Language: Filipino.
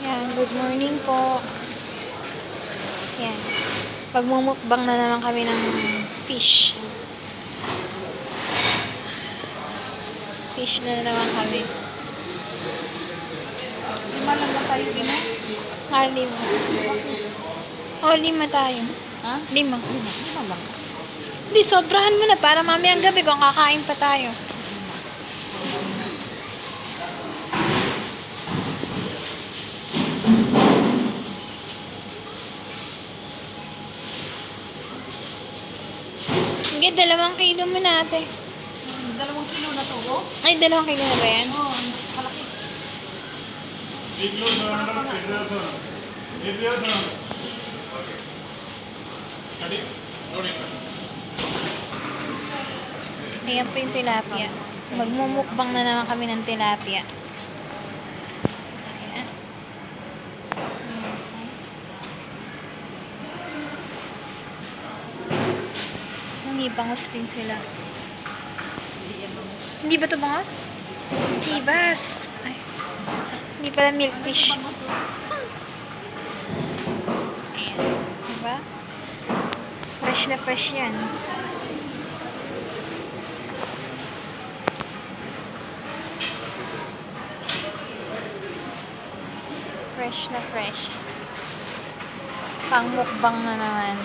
Yan, good morning po. Yan. Pagmumukbang na naman kami ng fish. Fish na naman kami. Lima lang ba tayo din eh? Lima. Oh, 5 tayo. Ha? 5. Lima lang. Hindi, sobrahan mo na para mamayang gabi kung kakain pa tayo. Sige, 2 kilo mo na ate. 2 kilo na to, oh? Ay, 2 kilo na ba yan? Oo, kalaki. Ayan po yung tilapia. Magmumukbang na naman kami ng tilapia. Ayan. May bangus din sila. Hindi ba ito bangus? Sibas. Ay. Hindi pala milkfish. Ayan. Diba? Fresh na fresh yan. Fresh na fresh. Pang mukbang na naman.